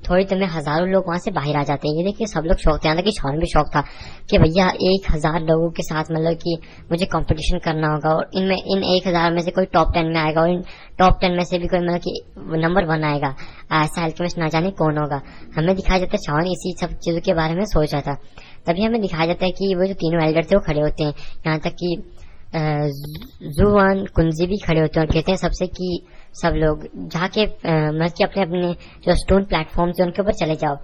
थोड़ी देर में हजारों लोग वहां से बाहर आ जाते हैं। ये देखिए सब लोग शौक थे, यहाँ तक कि शावन भी शौक था कि भैया 1000 लोगों के साथ मतलब कि मुझे कंपटीशन करना होगा और इन 1000 में से कोई टॉप 10 में आएगा और इन टॉप 10 में से भी कोई मतलब कि नंबर 1 आएगा, ऐसा अल्केमिस्ट ना जाने कौन होगा। हमें दिखाया जाता है शावन इसी सब चीजों के बारे में सोच रहा था। तभी हमें दिखाया जाता है कि वो जो तीनों एल्डर थे वो खड़े होते हैं, यहाँ तक कि जुआन कुंजी भी खड़े होते हैं और कहते हैं सबसे कि सब लोग जाके मतलब कि अपने अपने जो स्टोन प्लेटफॉर्म थे उनके ऊपर चले जाओ।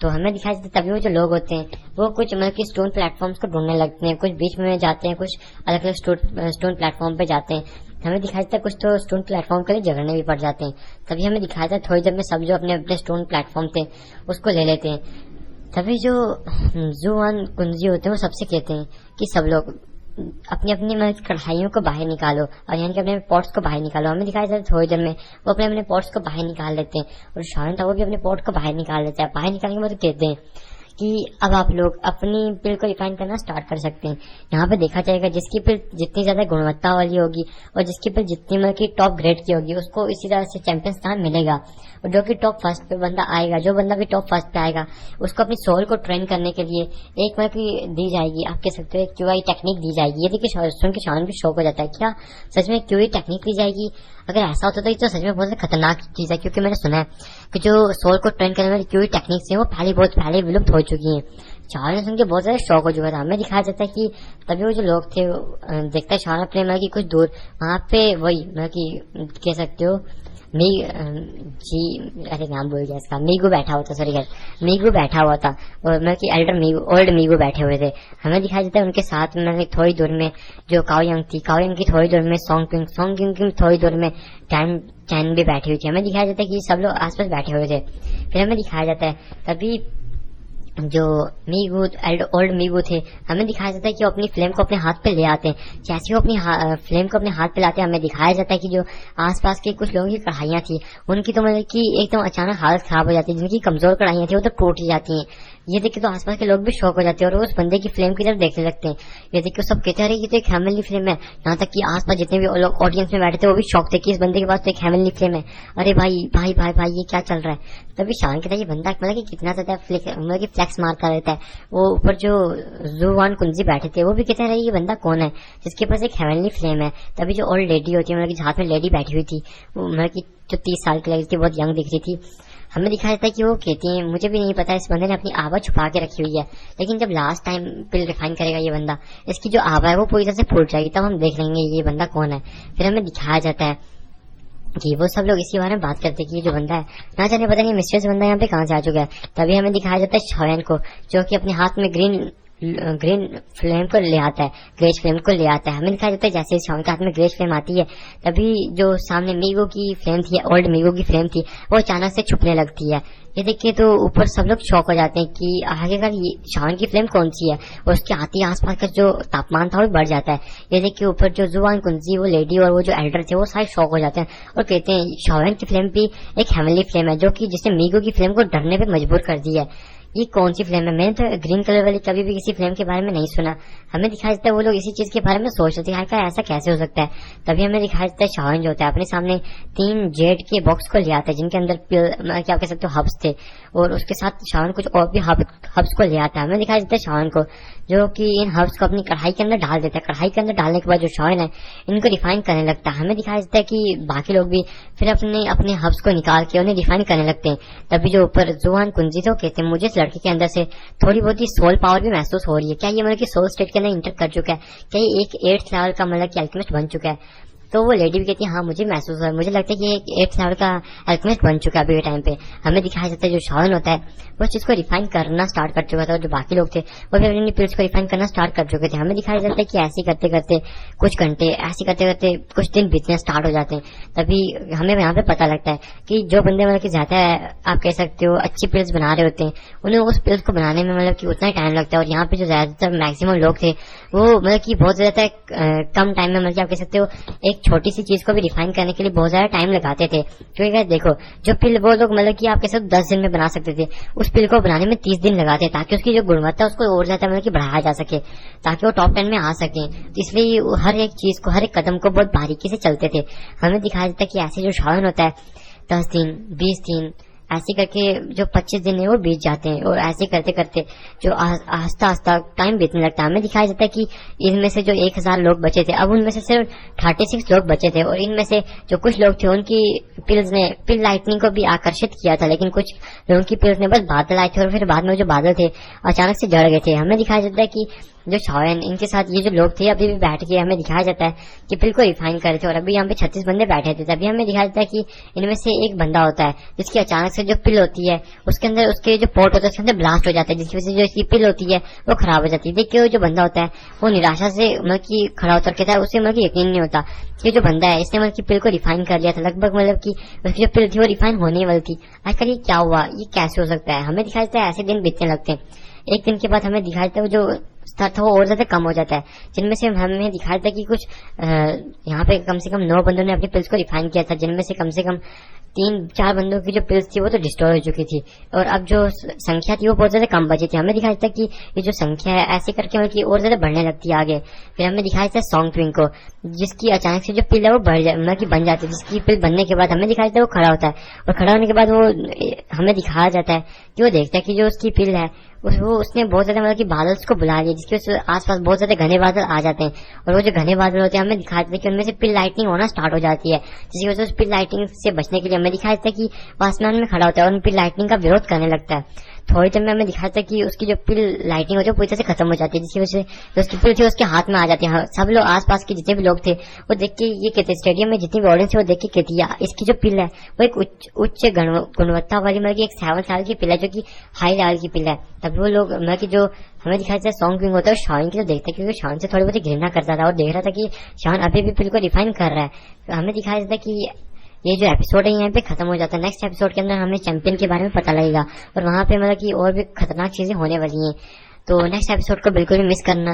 तो हमें दिखाई देता है तभी वो जो लोग होते हैं वो कुछ मतलब कि स्टोन प्लेटफॉर्म्स को ढूंढने लगते हैं, कुछ बीच में जाते हैं, कुछ अलग अलग स्टोन प्लेटफॉर्म पे जाते हैं। हमें दिखाई देता है कुछ तो स्टोन प्लेटफॉर्म के लिए झगड़ने भी पड़ जाते हैं। तभी हमें दिखाया जाता है थोड़ी देर में सब जो अपने अपने स्टोन प्लेटफॉर्म थे उसको ले लेते हैं। तभी जो जुआन कुंजी होते हैं वो सबसे कहते हैं कि सब लोग अपनी अपनी कढ़ाइयों को बाहर निकालो और यानी कि अपने पॉट्स को बाहर निकालो। हमें दिखाया जाता है थोड़ी देर में वो अपने अपने पॉट्स को बाहर निकाल लेते हैं और शावन था वो भी अपने पॉट को बाहर निकाल लेता है। बाहर निकालने के बाद कहते हैं कि अब आप लोग अपनी पिल को रिफाइन करना स्टार्ट कर सकते हैं। यहाँ पे देखा जाएगा जिसकी पिल जितनी ज्यादा गुणवत्ता वाली होगी और जिसकी पिल जितनी मतलब की टॉप ग्रेड की होगी उसको इसी तरह से चैंपियन स्थान मिलेगा और जो कि टॉप फर्स्ट पे बंदा आएगा, जो बंदा भी टॉप फर्स्ट पे आएगा उसको अपनी सोल को ट्रेन करने के लिए एक मतलब की दी जाएगी, आप कह सकते हो क्यूआई टेक्निक दी जाएगी। ये देखिए सुन के शावन भी शौक हो जाता है, क्या सच में क्यूआई टेक्निक दी जाएगी? अगर ऐसा होता तो ये तो सच में बहुत खतरनाक चीज है, क्योंकि मैंने सुना है कि जो सोल को ट्रेन करने वाली क्यूआई टेक्निक्स है वो बहुत पहले विलुप्त हो चुकी है। शाहरुख ने सुन के बहुत ज्यादा शौक हो चुका था। हमें दिखाया जाता है कि तभी वो जो लोग थे देखता है शाहरुख अपने मतलब कि कुछ दूर वहां पे वही मतलब कि कह सकते हो मी जी अरे नाम भूल गया इसका, मीगू बैठा हुआ था, सॉरी यार, मीगू बैठा हुआ था और मतलब कि एल्डर मीगू ओल्ड मीगू बैठे हुए थे। हमें दिखाया जाता है उनके साथ में मतलब थोड़ी दूर में जो काओयंग थी, काओयंग की थोड़ी दूर में सॉन्ग किंग की थोड़ी दूर में टैन टैन भी बैठी हुई थी। हमें दिखाया जाता है कि सब लोग आसपास बैठे हुए थे। फिर हमें दिखाया जाता है तभी जो मीगू ओल्ड मीगू थे, हमें दिखाया जाता है कि वो अपनी फ्लेम को अपने हाथ पे ले आते हैं। जैसे वो अपनी फ्लेम को अपने हाथ पे लाते हैं, हमें दिखाया जाता है कि जो आसपास के कुछ लोगों की कढ़ाइयां थी उनकी तो मतलब कि एकदम अचानक हालत खराब हो जाती है। जिनकी कमजोर कढ़ाइयां थी वो तो टूट ही जाती हैं। ये देख के तो आसपास के लोग भी शौक हो जाते हैं और उस बंदे की फ्लेम की तरफ देखने लगते हैं। ये देख के सब कहते हैं ये तो एक हेवनली फ्लेम है। यहाँ तक कि आसपास जितने भी लोग ऑडियंस में बैठे थे वो भी शौक थे कि इस बंदे के पास तो एक हेवनली फ्लेम है। अरे भाई भाई भाई भाई ये क्या चल रहा है। तभी शान कहता है ये बंदा मतलब कि कितना ज्यादा मतलब कि फ्लेक्स मारता रहता है। वो ऊपर जो जुवान कुंजी बैठे थे वो भी कहते हैं ये बंदा कौन है जिसके पास एक हेवनली फ्लेम है। तभी जो ओल्ड लेडी होती है मतलब कि हाथ में लेडी बैठी हुई थी वो मतलब कि जो 30 साल की लगी थी, बहुत यंग दिख रही थी। हमें दिखाया जाता है कि वो कहती है मुझे भी नहीं पता इस बंदे ने अपनी आभा छुपा के रखी हुई है, लेकिन जब लास्ट टाइम पिल रिफाइन करेगा ये बंदा इसकी जो आभा है वो पूरी तरह से फूट जाएगी, तब हम देख लेंगे ये बंदा कौन है। फिर हमें दिखाया जाता है कि वो सब लोग इसी बारे में बात करते हैं कि ये जो बंदा है ना जाने पता नहीं मिस्ट्रियस बंदा यहाँ पे कहाँ से आ चुका है। तभी हमें दिखाया जाता है शॉयन को जो कि अपने हाथ में ग्रीन फ्लेम को ले आता है, ग्रेज फ्लेम को ले आता है। हमें दिखाया जाता है जैसे शॉन के हाथ में ग्रेज फ्लेम आती है तभी जो सामने मीगो की फ्लेम थी, ओल्ड मीगो की फ्लेम थी, वो अचानक से छुपने लगती है। ये देखिए तो ऊपर सब लोग शौक हो जाते हैं कि आखिरकार ये शॉन की फ्लेम कौन सी है और उसके आते ही आसपास का जो तापमान था वो बढ़ जाता है। ये देखिए ऊपर जो जुवान कुंजी वो लेडी और वो जो एल्डर थे वो सारे शौक हो जाते हैं और कहते हैं शॉन की फ्लेम भी एक हेवनली फ्लेम है जो कि जिसने मीगो की फ्लेम को डरने पे मजबूर कर दी है। ये कौन सी फ्लेम है, मैंने तो ग्रीन कलर वाली कभी भी किसी फ्लेम के बारे में नहीं सुना। हमें दिखाया जाता है वो लोग इसी चीज के बारे में सोच रहे थे ऐसा कैसे हो सकता है। तभी हमें दिखाया जाता है शाहन जो होता है अपने सामने 3 जेड के बॉक्स को ले आता है जिनके अंदर क्या कह सकते हो हब्स थे और उसके साथ शाहन कुछ और भी हब्स को ले आता है। हमें दिखाया जाता है शाहन को जो कि इन हब्स को अपनी कढ़ाई के अंदर डाल देता है। कढ़ाई के अंदर डालने के बाद जो शाहन है इनको रिफाइन करने लगता है। हमें दिखाया जाता है कि बाकी लोग भी फिर अपने हब्स को निकाल के उन्हें रिफाइन करने लगते हैं। तभी जो ऊपर जुवान कुंजी थे वो कहते हैं मुझे इस लड़के के अंदर से थोड़ी बहुत ही सोल पावर भी महसूस हो रही है। क्या ये मतलब कि सोल स्टेट के अंदर इंटर कर चुका है, क्या ये एक 8th लेवल का मतलब कि अल्केमिस्ट बन चुका है। तो वो लेडी भी कहती है हाँ मुझे महसूस हो रहा है, मुझे लगता है कि एक 8th लेवल का अल्केमिस्ट बन चुका है अभी के टाइम पे। हमें दिखाया जाता है जो शाहन होता है वो चीज को रिफाइन करना स्टार्ट कर चुका था और जो बाकी लोग थे वो भी अपनी पिल्स को रिफाइन करना स्टार्ट कर चुके थे। हमें दिखाया जाता है कि ऐसे करते करते कुछ घंटे, ऐसे करते करते कुछ दिन बीतने स्टार्ट हो जाते हैं। तभी हमें यहाँ पे पता लगता है कि जो बंदे मतलब कि ज्यादा आप कह सकते हो अच्छी पिल्स बना रहे होते हैं उन्हें उस पिल्स को बनाने में मतलब कि उतना ही टाइम लगता है। और यहाँ पे जो ज्यादातर मैक्सिमम लोग थे वो मतलब कि बहुत ज्यादा कम टाइम में मतलब आप कह सकते हो एक छोटी सी चीज को भी रिफाइन करने के लिए बहुत ज्यादा टाइम लगाते थे। क्योंकि देखो जो पिल वो लोग मतलब कि आपके साथ 10 दिन में बना सकते थे, उस पिल को बनाने में 30 दिन लगाते ताकि उसकी जो गुणवत्ता उसको और ज्यादा मतलब कि बढ़ाया जा सके ताकि वो टॉप 10 में आ सके। तो इसलिए हर एक चीज को, हर एक कदम को बहुत बारीकी से चलते थे। हमें दिखाया जाता है कि ऐसे जो शाहन होता है 10 दिन 20 दिन ऐसे करके जो 25 दिन है वो बीत जाते हैं और ऐसे करते करते जो आस्ता आस्ता टाइम बीतने लगता है। हमें दिखाया जाता है कि इनमें से जो 1000 लोग बचे थे अब उनमें से सिर्फ 36 लोग बचे थे और इनमें से जो कुछ लोग थे उनकी पिल्स ने पिल लाइटनिंग को भी आकर्षित किया था, लेकिन कुछ लोगों की पिल्स ने बस बादल आए थे और फिर बाद में जो बादल थे अचानक से जड़ गए थे। हमें दिखाया जाता है कि जो शायन इनके साथ ये जो लोग थे अभी भी बैठ के हमें दिखाया जाता है कि पिल को रिफाइन कर रहे थे और अभी यहाँ पे 36 बंदे बैठे थे। तभी हमें दिखाया जाता है कि इनमें से एक बंदा होता है जिसकी अचानक से जो पिल होती है उसके अंदर उसके जो पोर्ट होता है उसके अंदर ब्लास्ट हो जाता है जिसकी वजह से जो इसकी पिल होती है वो खराब हो जाती है। देखिए जो बंदा होता है वो निराशा से मतलब की खड़ा उतर के था, उसे मतलब की यकीन नहीं होता कि जो बंदा है इसने मतलब की पिल को रिफाइन कर लिया था। लगभग मतलब की उसकी जो पिल थी वो रिफाइन होने वाली थी। आखिर ये क्या हुआ, ये कैसे हो सकता है। हमें दिखाया जाता है ऐसे दिन बीतने लगते हैं। एक दिन के बाद हमें दिखाया जाता है जो स्तर था वो और ज्यादा कम हो जाता है, जिनमें से हमें दिखाया था कि कुछ यहाँ पे कम से कम 9 बंदों ने अपनी पिल्स को रिफाइन किया था, जिनमें से कम 3-4 बंदों की जो पिल्स थी वो तो डिस्ट्रॉय हो चुकी थी और अब जो संख्या थी वो बहुत ज्यादा कम बची थी। हमें दिखाया जाता है कि ये जो संख्या है ऐसे करके मतलब और ज्यादा बढ़ने लगती है आगे। फिर हमें दिखाया जाता है सॉन्ग ट्विंग को जिसकी अचानक से जो पिल है वो मतलब की बन जाती है, जिसकी पिल बनने के बाद हमें दिखाया जाता है वो खड़ा होता है और खड़ा होने के बाद वो हमें दिखाया जाता है कि वो देखता है कि जो उसकी पिल है उसने बहुत ज्यादा मतलब कि बादल को बुला लिया जिसकी वजह से आसपास बहुत ज्यादा घने बादल आ जाते हैं और वो जो घने बादल होते हैं हमें दिखाते हैं कि उनमें से पिल लाइटनिंग होना स्टार्ट हो जाती है, जिसकी वजह से उस पिल लाइटनिंग से बचने के लिए हमें दिखाया जाता है कि वो आसमान में खड़ा होता है और उन पिल लाइटनिंग का विरोध करने लगता है। थोड़ी देर में हमें दिखाया था कि उसकी जो पिल लाइटिंग होती है पूरी तरह से खत्म हो जाती है, जिसकी वजह से जो उसकी पिल थी उसके हाथ में आ जाती है। सब लोग आसपास के जितने भी लोग थे वो देख के ये कहते, स्टेडियम में जितनी भी ऑडियंस है वो देख के कहती है इसकी जो पिल है वो एक उच्च गुणवत्ता वाली, मतलब कि एक 7 साल की पिल है, जो कि हाई लेवल की पिल है। तब वो लोग, मतलब कि जो हमें दिखाया था सॉन्ग किंग होता है शान की, तो देखता है क्योंकि शान से थोड़ी बहुत घृणा करता था और देख रहा था कि शान अभी भी पिल को रिफाइन कर रहा है। तो हमें दिखाया जाता है कि ये जो एपिसोड है यहाँ पे खत्म हो जाता है। नेक्स्ट एपिसोड के अंदर हमें चैंपियन के बारे में पता लगेगा और वहां पे मतलब कि और भी खतरनाक चीजें होने वाली हैं। तो नेक्स्ट एपिसोड को बिल्कुल भी मिस करना